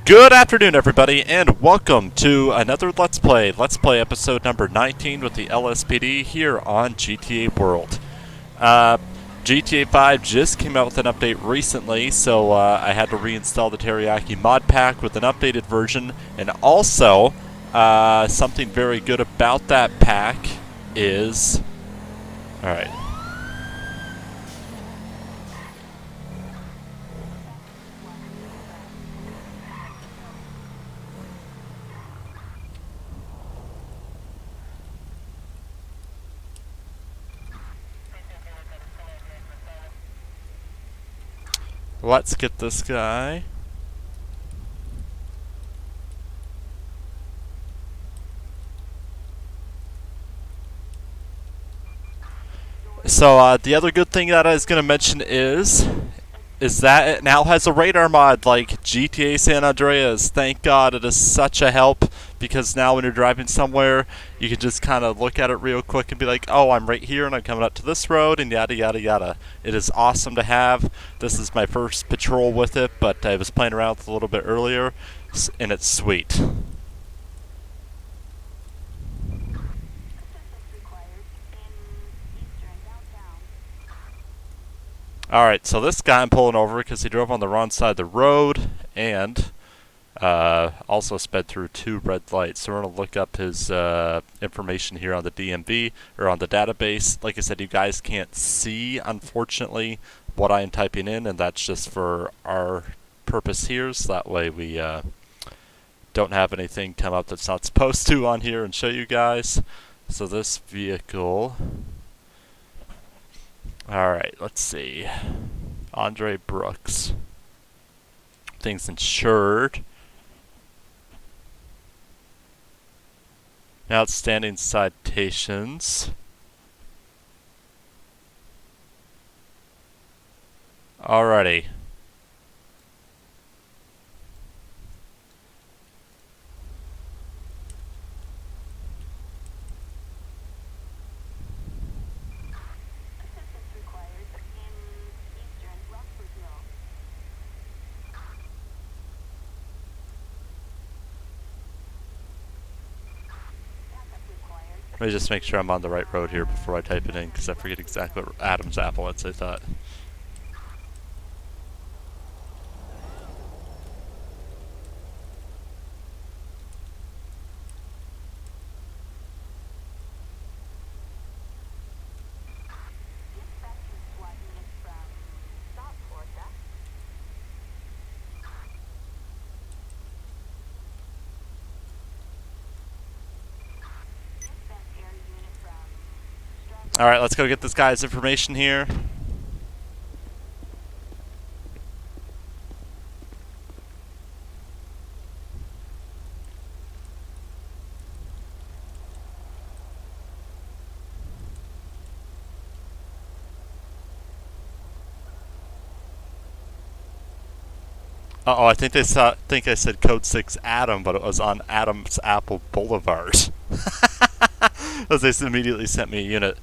Good afternoon, everybody, and welcome to another Let's Play episode number 19 with the LSPD here on GTA World. GTA 5 just came out with an update recently, so I had to reinstall the Teriyaki mod pack with an updated version, and also, something very good about that pack is... Alright. Let's get this guy. So, the other good thing that I was going to mention is that it now has a radar mod like GTA San Andreas. Thank God, it is such a help, because now when you're driving somewhere, you can just kind of look at it real quick and be like, oh, I'm right here and I'm coming up to this road and yada yada yada. It is awesome to have. This is my first patrol with it, but I was playing around with it a little bit earlier, and it's sweet. Alright, so this guy I'm pulling over because he drove on the wrong side of the road and also sped through 2 red lights. So we're going to look up his information here on the DMV, or on the database. Like I said, you guys can't see, unfortunately, what I am typing in, and that's just for our purpose here, so that way we don't have anything come up that's not supposed to on here and show you guys. So this vehicle... Alright, let's see. Andre Brooks. Things insured. Outstanding citations. Alrighty. Let me just make sure I'm on the right road here before I type it in, because I forget exactly what Adam's apple is, I thought. Alright, let's go get this guy's information here. Uh-oh, I think I said code 6 Adam, but it was on Adam's Apple Boulevard. As they immediately sent me a unit.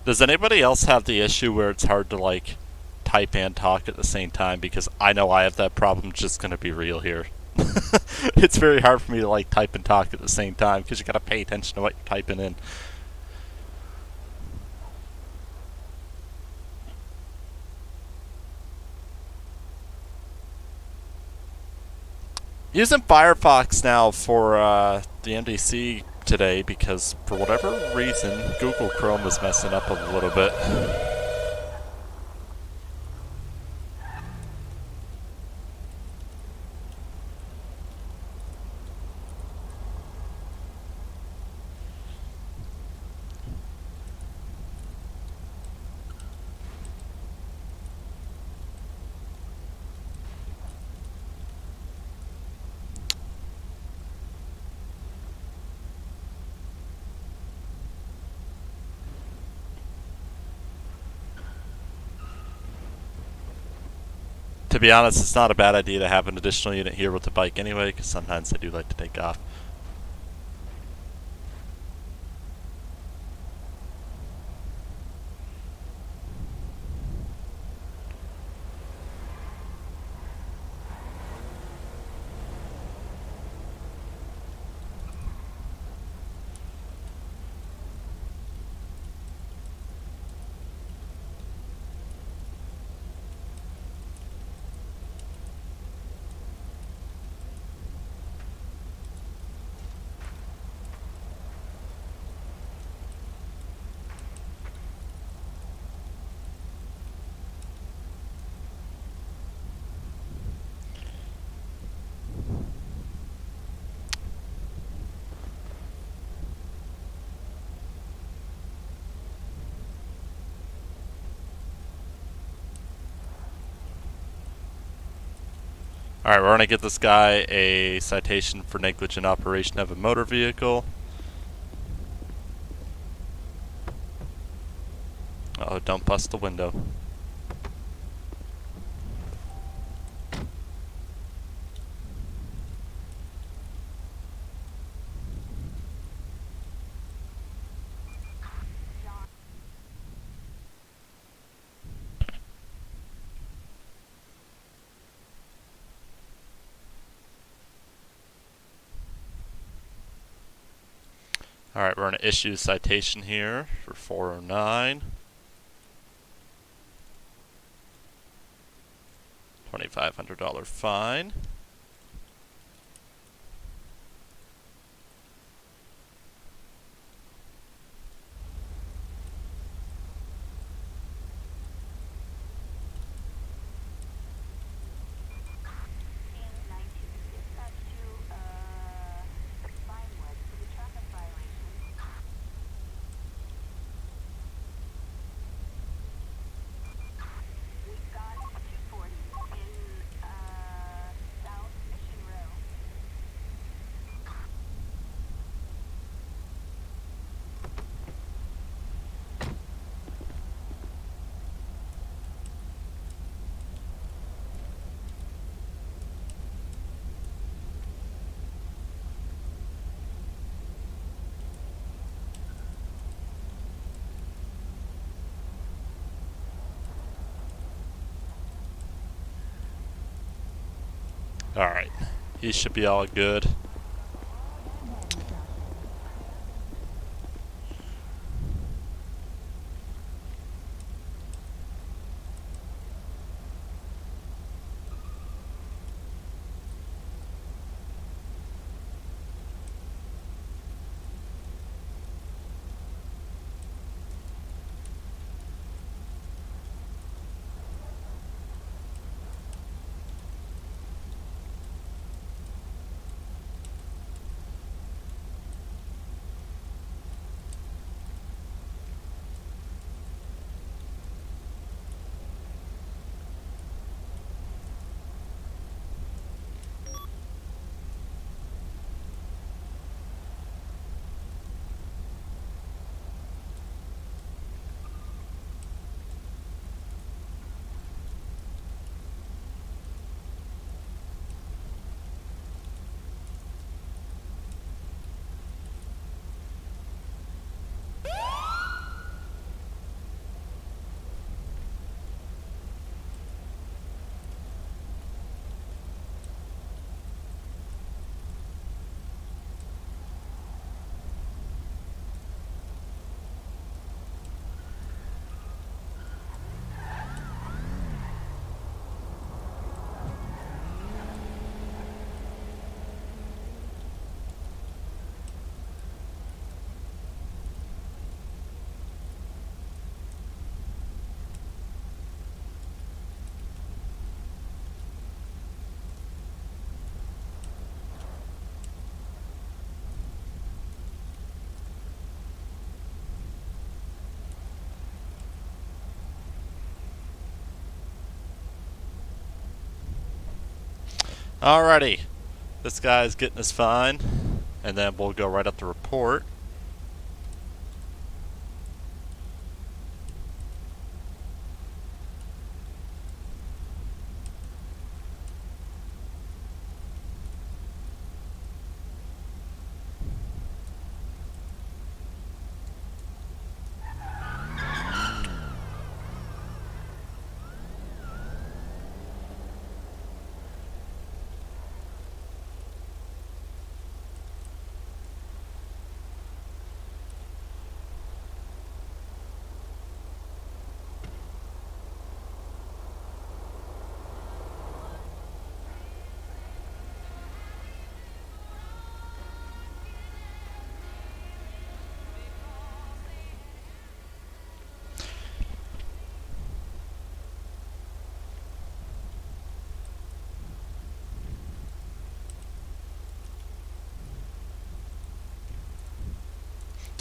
Does anybody else have the issue where it's hard to, like, type and talk at the same time? Because I know I have that problem, just gonna be real here. It's very hard for me to, like, type and talk at the same time, because you gotta pay attention to what you're typing in. Using Firefox now for the MDC today because for whatever reason Google Chrome was messing up a little bit. To be honest, it's not a bad idea to have an additional unit here with the bike anyway, because sometimes they do like to take off. Alright, we're going to get this guy a citation for negligent operation of a motor vehicle. Oh, don't bust the window. Alright, we're going to issue a citation here for 409. $2,500 fine. Alright, he should be all good. Alrighty, this guy's getting his fine, and then we'll go right up the report.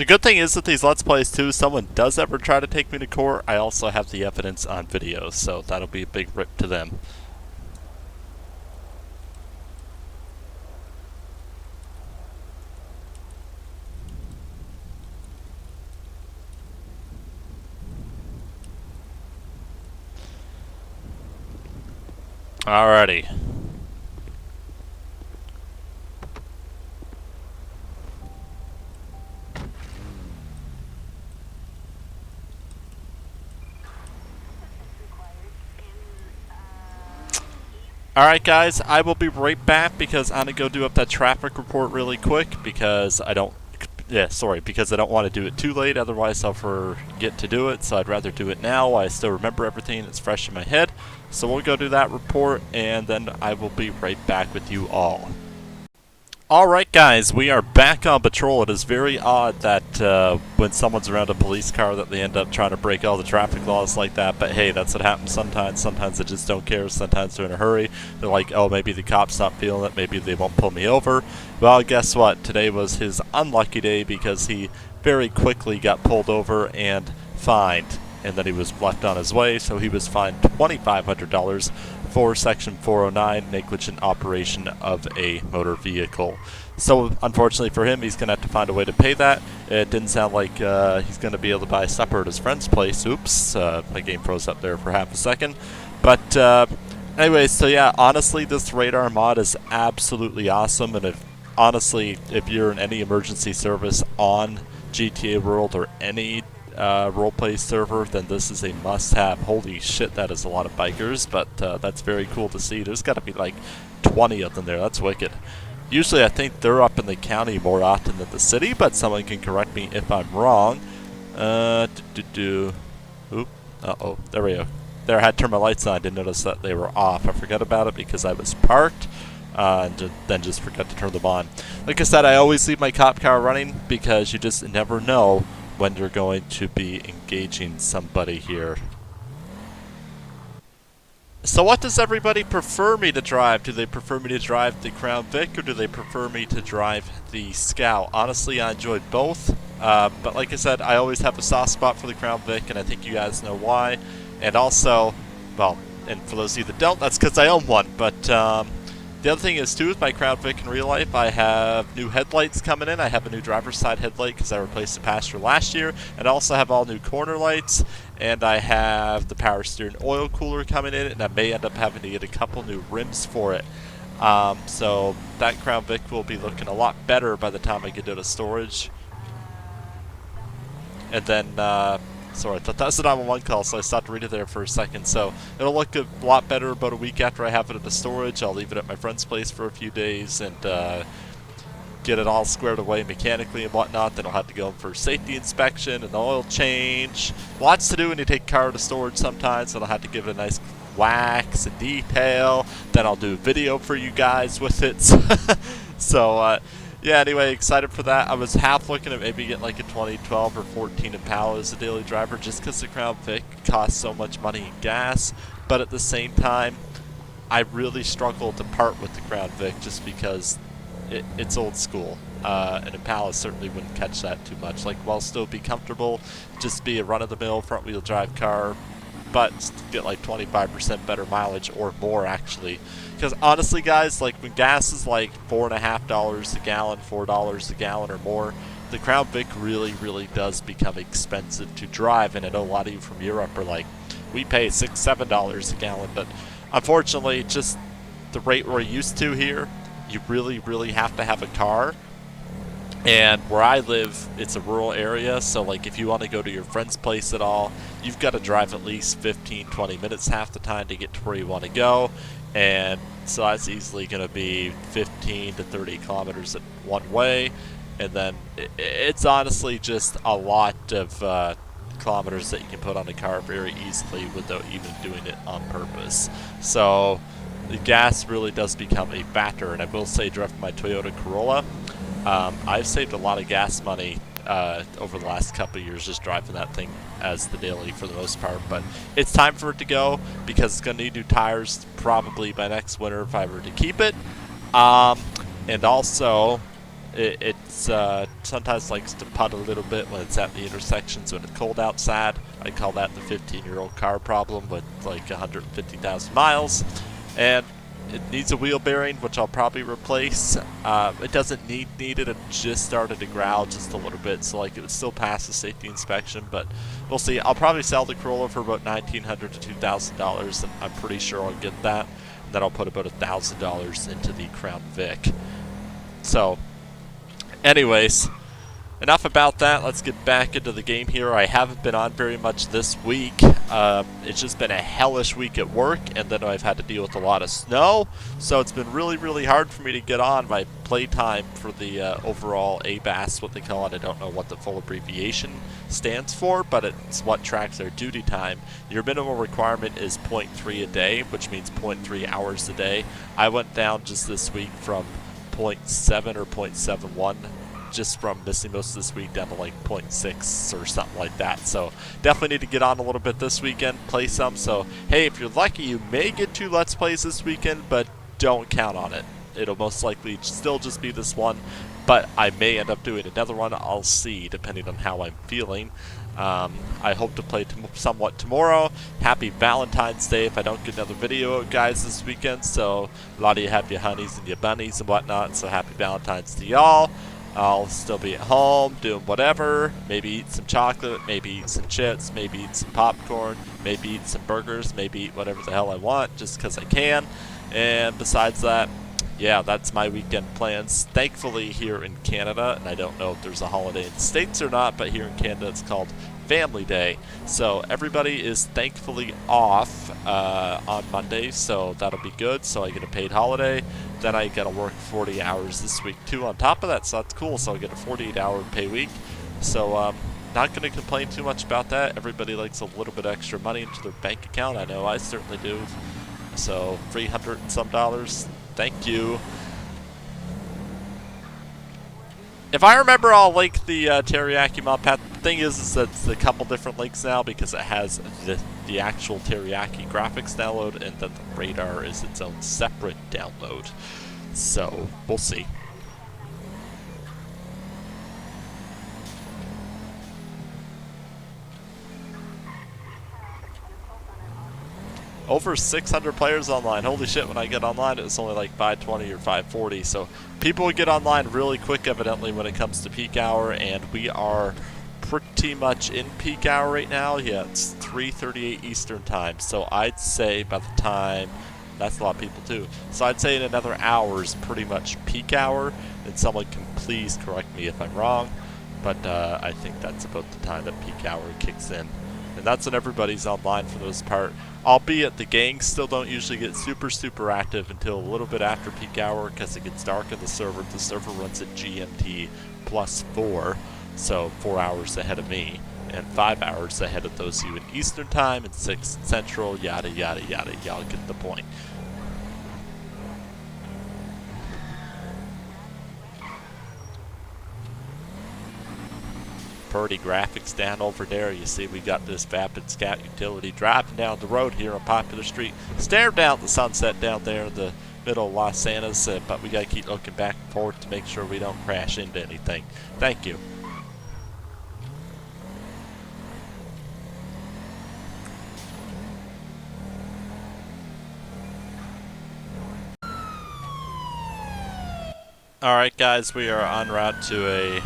The good thing is that these Let's Plays too, if someone does ever try to take me to court, I also have the evidence on video, so that'll be a big rip to them. Alrighty. Alright guys, I will be right back because I'm going to go do up that traffic report really quick because I don't because I don't want to do it too late, otherwise I'll forget to do it, so I'd rather do it now while I still remember everything that's fresh in my head. So we'll go do that report and then I will be right back with you all. Alright guys, we are back on patrol. It is very odd that when someone's around a police car that they end up trying to break all the traffic laws like that, but hey, that's what happens sometimes. Sometimes they just don't care, sometimes they're in a hurry. They're like, oh, maybe the cop's not feeling it, maybe they won't pull me over. Well, guess what? Today was his unlucky day because he very quickly got pulled over and fined. And then he was left on his way, so he was fined $2,500 for Section 409, negligent operation of a motor vehicle. So unfortunately for him, he's going to have to find a way to pay that. It didn't sound like he's going to be able to buy supper at his friend's place. Oops, my game froze up there for half a second. But anyway, so yeah, honestly, this radar mod is absolutely awesome. And if you're in any emergency service on GTA World or any roleplay server, then this is a must-have. Holy shit, that is a lot of bikers, but that's very cool to see. There's got to be like 20 of them there. That's wicked. Usually I think they're up in the county more often than the city, but someone can correct me if I'm wrong. Oop. Uh-oh, there we go. There, I had to turn my lights on. I didn't notice that they were off. I forgot about it because I was parked. And then just forgot to turn them on. Like I said, I always leave my cop car running because you just never know when you're going to be engaging somebody here. So what does everybody prefer me to drive? Do they prefer me to drive the Crown Vic or do they prefer me to drive the Scout? Honestly, I enjoyed both. But like I said, I always have a soft spot for the Crown Vic, and I think you guys know why. And also, well, and for those of you that don't, that's because I own one. But the other thing is, too, with my Crown Vic in real life, I have new headlights coming in. I have a new driver's side headlight because I replaced the passenger last year. And I also have all new corner lights. And I have the power steering oil cooler coming in. And I may end up having to get a couple new rims for it. So that Crown Vic will be looking a lot better by the time I get it to storage. And then, sorry, I thought that was a 911 call, so I stopped to read it there for a second. So it'll look a lot better about a week after I have it at the storage. I'll leave it at my friend's place for a few days and get it all squared away mechanically and whatnot. Then I'll have to go in for safety inspection and oil change. Lots to do when you take a car to storage sometimes, and I'll have to give it a nice wax and detail. Then I'll do a video for you guys with it. So, yeah, anyway, excited for that. I was half looking at maybe getting like a 2012 or 14 Impala as a daily driver just because the Crown Vic costs so much money in gas. But at the same time, I really struggle to part with the Crown Vic just because it's old school. An Impala certainly wouldn't catch that too much. Like, while still be comfortable, just be a run-of-the-mill front-wheel drive car, but get like 25% better mileage or more, actually. Because honestly, guys, like when gas is like $4.50 a gallon, $4 a gallon or more, the Crown Vic really, really does become expensive to drive. And I know a lot of you from Europe are like, we pay $6, $7 a gallon, but unfortunately, just the rate we're used to here, you really, really have to have a car. And where I live, it's a rural area, so like if you want to go to your friend's place at all, you've got to drive at least 15, 20 minutes half the time to get to where you want to go. And so that's easily going to be 15 to 30 kilometers one way. And then it's honestly just a lot of kilometers that you can put on a car very easily without even doing it on purpose. So the gas really does become a factor. And I will say, driving my Toyota Corolla, I've saved a lot of gas money over the last couple of years just driving that thing as the daily for the most part. But it's time for it to go because it's going to need new tires probably by next winter if I were to keep it. And also, It's sometimes likes to putt a little bit when it's at the intersections when it's cold outside. I call that the 15-year-old car problem with like 150,000 miles. And it needs a wheel bearing, which I'll probably replace. It doesn't need it. It just started to growl just a little bit, so like it would still pass the safety inspection, but we'll see. I'll probably sell the Corolla for about $1,900 to $2,000, and I'm pretty sure I'll get that. And then I'll put about $1,000 into the Crown Vic. So, anyways, enough about that. Let's get back into the game here. I haven't been on very much this week. It's just been a hellish week at work, and then I've had to deal with a lot of snow. So it's been really, really hard for me to get on. My playtime for the overall ABAS, what they call it, I don't know what the full abbreviation stands for, but it's what tracks their duty time. Your minimum requirement is 0.3 a day, which means 0.3 hours a day. I went down just this week from 0.7 or 0.71 just from missing most of this week down to like 0.6 or something like that. So definitely need to get on a little bit this weekend, play some. So hey, if you're lucky, you may get 2 Let's Plays this weekend, but don't count on it. It'll most likely still just be this one, but I may end up doing another one. I'll see, depending on how I'm feeling. I hope to play somewhat tomorrow. Happy Valentine's Day if I don't get another video out, guys, this weekend. So a lot of you have your honeys and your bunnies and whatnot, so happy Valentine's to y'all. I'll still be at home doing whatever, maybe eat some chocolate, maybe eat some chips, maybe eat some popcorn, maybe eat some burgers, maybe eat whatever the hell I want just because I can. And besides that, yeah, that's my weekend plans. Thankfully here in Canada, and I don't know if there's a holiday in the States or not, but here in Canada it's called Family Day. So everybody is thankfully off on Monday, so that'll be good. So I get a paid holiday. Then I gotta work 40 hours this week too on top of that, so that's cool. So I get a 48-hour pay week. So not gonna complain too much about that. Everybody likes a little bit extra money into their bank account. I know I certainly do. So $300 and some dollars. Thank you. If I remember, I'll link the teriyaki mod path. The thing is that it's a couple different links now because it has the actual teriyaki graphics download, and then the radar is its own separate download. So we'll see. Over 600 players online. Holy shit, when I get online it's only like 520 or 540. So people get online really quick evidently when it comes to peak hour, and we are pretty much in peak hour right now. Yeah, it's 3:38 Eastern time. So I'd say by the time, that's a lot of people too. So I'd say in another hour is pretty much peak hour, and someone can please correct me if I'm wrong, but I think that's about the time that peak hour kicks in. And that's when everybody's online for the most part. Albeit the gangs still don't usually get super active until a little bit after peak hour because it gets dark on the server. The server runs at GMT +4, so 4 hours ahead of me, and 5 hours ahead of those of you in Eastern time and 6 Central, yada yada yada. Y'all get the point. Pretty graphics down over there. You see we got this Vapid Scout utility driving down the road here on Popular Street. Staring down the sunset down there in the middle of Los Santos, but we gotta keep looking back and forth to make sure we don't crash into anything. Thank you. Alright guys, we are en route to a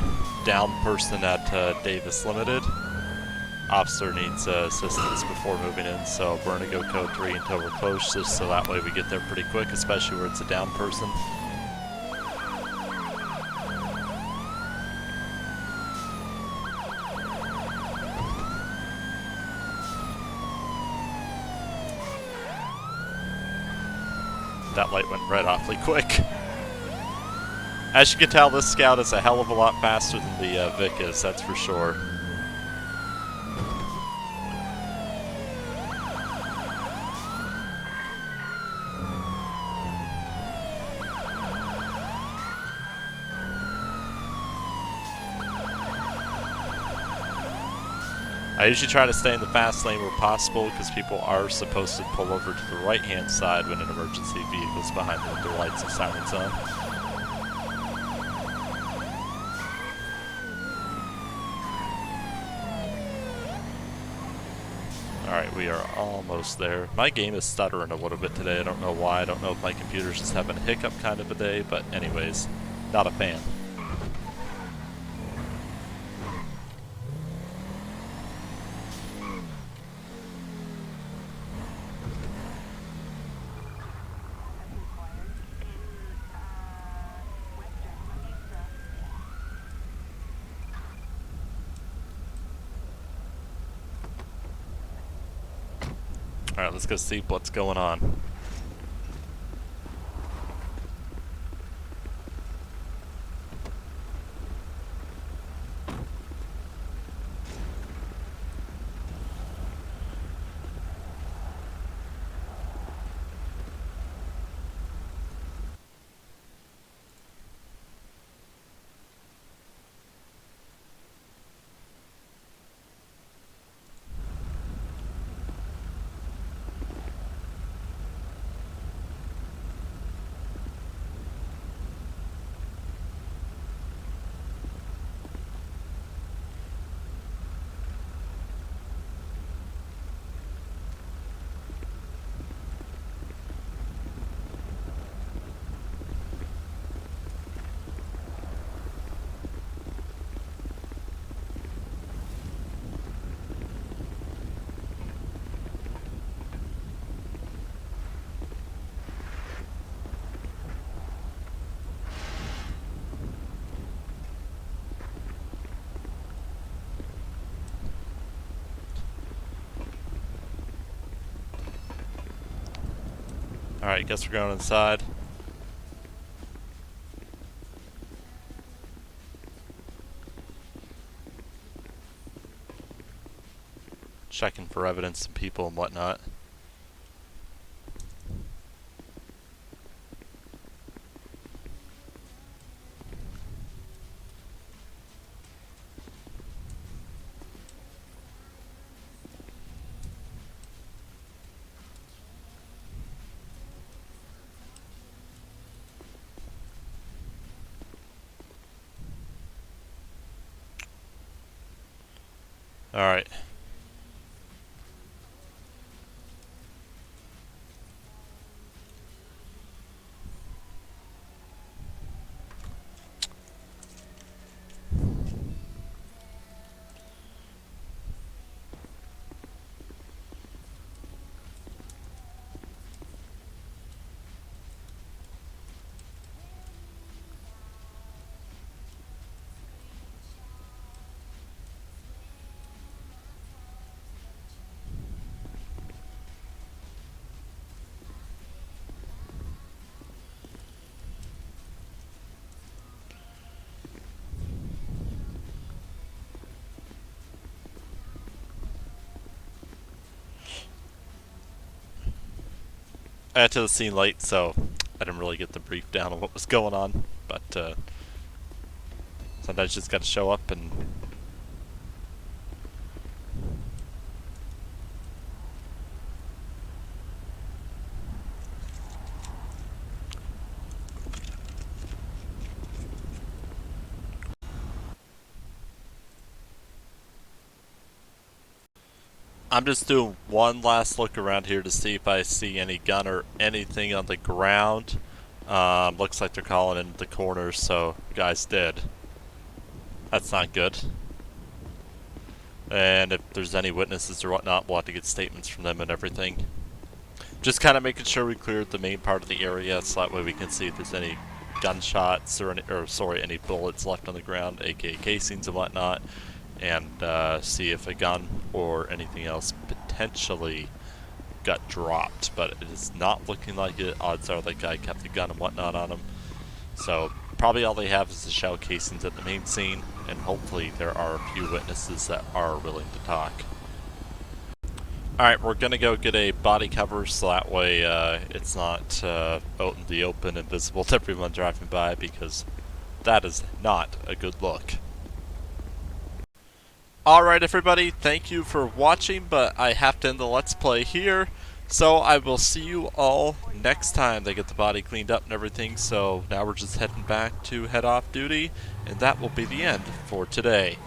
down person at Davis Limited. Officer needs assistance before moving in, so we're going to go code 3 until we're close, just so that way we get there pretty quick, especially where it's a down person. That light went right awfully quick. As you can tell, this Scout is a hell of a lot faster than the Vic is, that's for sure. I usually try to stay in the fast lane where possible because people are supposed to pull over to the right-hand side when an emergency vehicle is behind them with their lights and sirens on. we are almost there. My game is stuttering a little bit today. I don't know why. I don't know if my computer's just having a hiccup kind of a day, but anyways, not a fan. Alright, let's go see what's going on. Alright, guess we're going inside. Checking for evidence and people and whatnot. Alright. I got to the scene late, so I didn't really get the brief down on what was going on, but sometimes you just gotta show up and I'm just doing one last look around here to see if I see any gun or anything on the ground. Looks like they're calling in the corners, so guy's dead. That's not good. And if there's any witnesses or whatnot, we'll have to get statements from them and everything. Just kind of making sure we cleared the main part of the area, so that way we can see if there's any gunshots or any bullets left on the ground, aka casings and whatnot. And see if a gun or anything else potentially got dropped, but it is not looking like it. Odds are that guy kept the gun and whatnot on him. So probably all they have is the shell casings at the main scene, and hopefully there are a few witnesses that are willing to talk. Alright, we're gonna go get a body cover so that way it's not out in the open and visible to everyone driving by, because that is not a good look. Alright everybody, thank you for watching, but I have to end the Let's Play here. So I will see you all next time they get the body cleaned up and everything. So now we're just heading back to head off duty, and that will be the end for today.